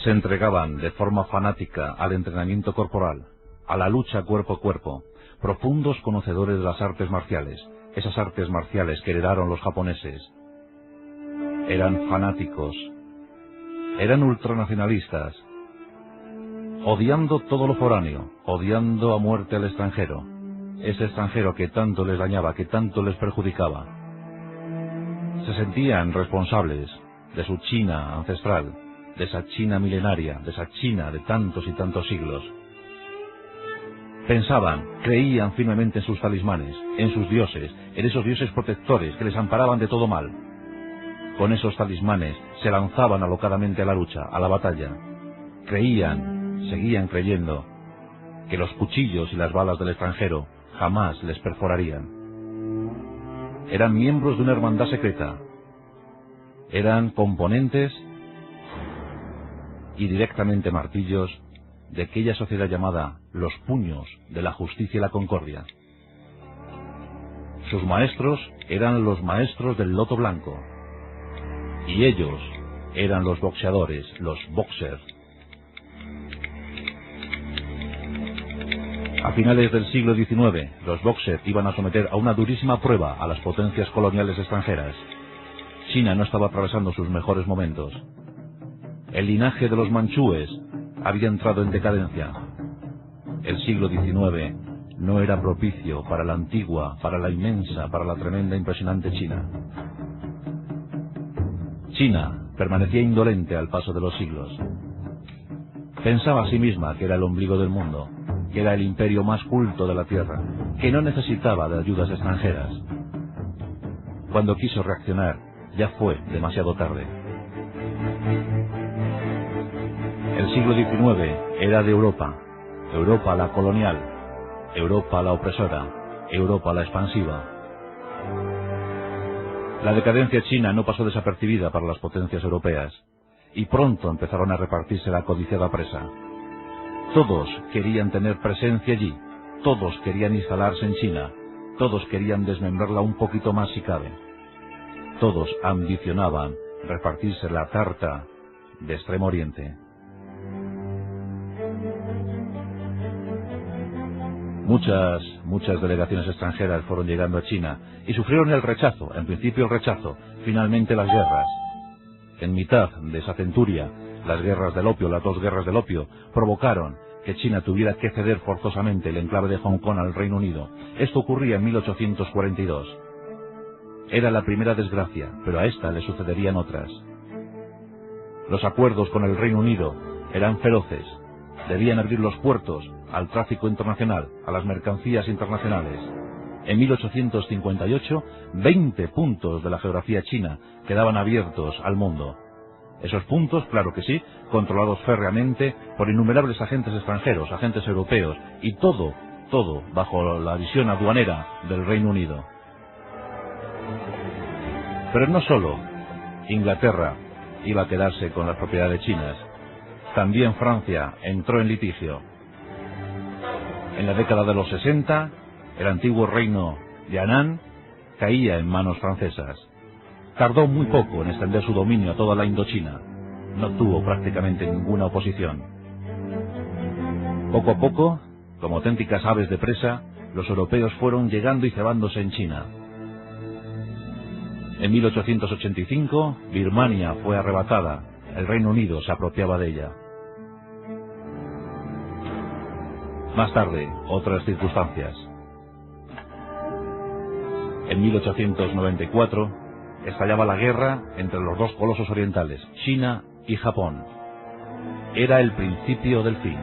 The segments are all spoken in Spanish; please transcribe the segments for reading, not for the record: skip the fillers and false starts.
Se entregaban de forma fanática al entrenamiento corporal, a la lucha cuerpo a cuerpo, profundos conocedores de las artes marciales, esas artes marciales que heredaron los japoneses. Eran fanáticos, eran ultranacionalistas, odiando todo lo foráneo, odiando a muerte al extranjero, ese extranjero que tanto les dañaba, que tanto les perjudicaba. Se sentían responsables de su China ancestral, de esa China milenaria, de esa China de tantos y tantos siglos. Pensaban, creían firmemente en sus talismanes, en sus dioses, en esos dioses protectores que les amparaban de todo mal. Con esos talismanes se lanzaban alocadamente a la lucha, a la batalla. Creían, seguían creyendo, que los cuchillos y las balas del extranjero jamás les perforarían. Eran miembros de una hermandad secreta. Eran componentes y directamente martillos de aquella sociedad llamada los puños de la justicia y la concordia. Sus maestros eran los maestros del loto blanco, y ellos eran los boxeadores, los boxers. A finales del siglo XIX, los boxers iban a someter a una durísima prueba a las potencias coloniales extranjeras. China no estaba atravesando sus mejores momentos. El linaje de los manchúes había entrado en decadencia. El siglo XIX no era propicio para la antigua, para la inmensa, para la tremenda, impresionante China. China permanecía indolente al paso de los siglos. Pensaba a sí misma que era el ombligo del mundo, que era el imperio más culto de la tierra, que no necesitaba de ayudas extranjeras. Cuando quiso reaccionar, ya fue demasiado tarde. El siglo XIX era de Europa, Europa la colonial, Europa la opresora, Europa la expansiva. La decadencia china no pasó desapercibida para las potencias europeas, y pronto empezaron a repartirse la codiciada presa. Todos querían tener presencia allí, todos querían instalarse en China, todos querían desmembrarla un poquito más si cabe. Todos ambicionaban repartirse la tarta de Extremo Oriente. Muchas delegaciones extranjeras fueron llegando a China y sufrieron el rechazo, en principio el rechazo, finalmente las guerras. En mitad de esa centuria, las guerras del opio, las dos guerras del opio, provocaron que China tuviera que ceder forzosamente el enclave de Hong Kong al Reino Unido. Esto ocurría en 1842. Era la primera desgracia, pero a esta le sucederían otras. Los acuerdos con el Reino Unido eran feroces. Debían abrir los puertos al tráfico internacional, a las mercancías internacionales. En 1858, 20 puntos de la geografía china quedaban abiertos al mundo. Esos puntos, claro que sí, controlados férreamente por innumerables agentes extranjeros, agentes europeos, y todo bajo la visión aduanera del Reino Unido. Pero no solo Inglaterra iba a quedarse con las propiedades chinas, también Francia entró en litigio. En la década de los 60, el antiguo reino de Anán caía en manos francesas. Tardó muy poco en extender su dominio a toda la Indochina. No tuvo prácticamente ninguna oposición. Poco a poco, como auténticas aves de presa, los europeos fueron llegando y cebándose en China. En 1885, Birmania fue arrebatada. El Reino Unido se apropiaba de ella. Más tarde, otras circunstancias. En 1894, estallaba la guerra entre los dos colosos orientales, China y Japón. Era el principio del fin.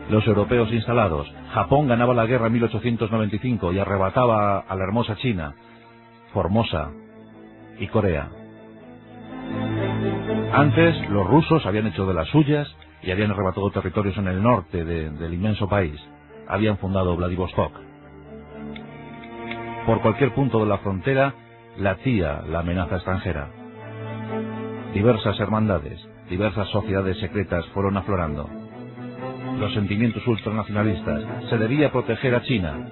Los europeos instalados, Japón ganaba la guerra en 1895 y arrebataba a la hermosa China, Formosa y Corea. Antes, los rusos habían hecho de las suyas y habían arrebatado territorios en el norte del inmenso país. Habían fundado Vladivostok. Por cualquier punto de la frontera latía la amenaza extranjera. Diversas hermandades, diversas sociedades secretas fueron aflorando. Los sentimientos ultranacionalistas, se debía proteger a China.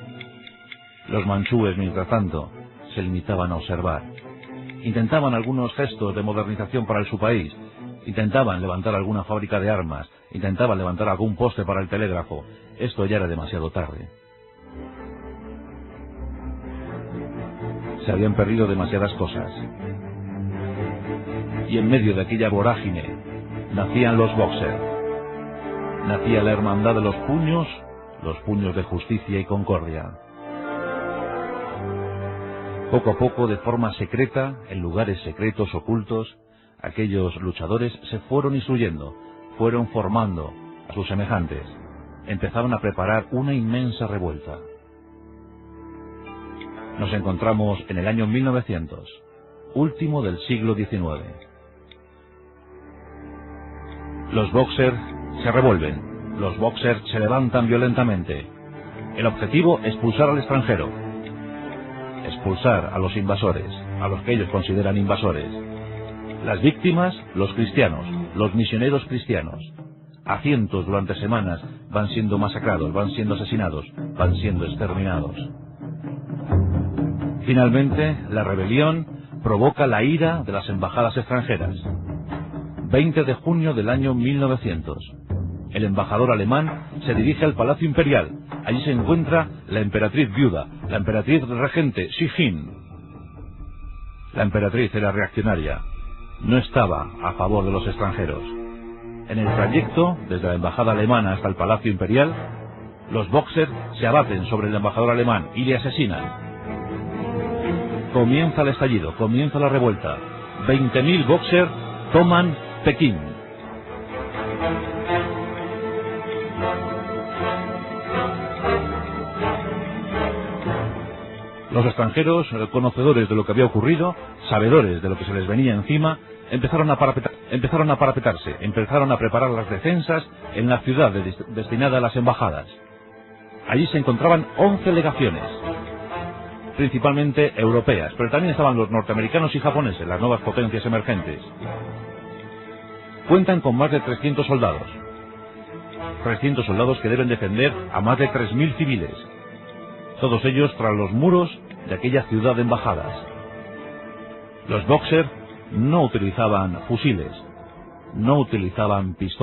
Los manchúes, mientras tanto, se limitaban a observar. Intentaban algunos gestos de modernización para su país, intentaban levantar alguna fábrica de armas, intentaban levantar algún poste para el telégrafo. Esto ya era demasiado tarde. Se habían perdido demasiadas cosas. Y en medio de aquella vorágine nacían los Boxer. Nacía la hermandad de los puños de justicia y concordia. Poco a poco, de forma secreta, en lugares secretos ocultos, aquellos luchadores se fueron instruyendo, fueron formando a sus semejantes, empezaron a preparar una inmensa revuelta. Nos encontramos en el año 1900, último del siglo XIX. Los Boxer se revuelven, los Boxer se levantan violentamente. El objetivo, expulsar al extranjero, expulsar a los invasores, a los que ellos consideran invasores. Las víctimas, los cristianos, los misioneros cristianos. A cientos durante semanas van siendo masacrados, van siendo asesinados, van siendo exterminados. Finalmente, la rebelión provoca la ira de las embajadas extranjeras. 20 de junio del año 1900. El embajador alemán se dirige al Palacio Imperial. Allí se encuentra la emperatriz viuda, la emperatriz regente, Xi Jin. La emperatriz era reaccionaria. No estaba a favor de los extranjeros. En el trayecto, desde la embajada alemana hasta el Palacio Imperial, los Boxer se abaten sobre el embajador alemán y le asesinan. Comienza el estallido, comienza la revuelta. 20.000 Boxer toman Pekín. Los extranjeros, conocedores de lo que había ocurrido, sabedores de lo que se les venía encima, empezaron a parapetarse, empezaron a preparar las defensas en la ciudad destinada a las embajadas. Allí se encontraban 11 legaciones, principalmente europeas, pero también estaban los norteamericanos y japoneses, las nuevas potencias emergentes. Cuentan con más de 300 soldados. 300 soldados que deben defender a más de 3.000 civiles. Todos ellos tras los muros de aquella ciudad de embajadas. Los Boxer no utilizaban fusiles, no utilizaban pistolas.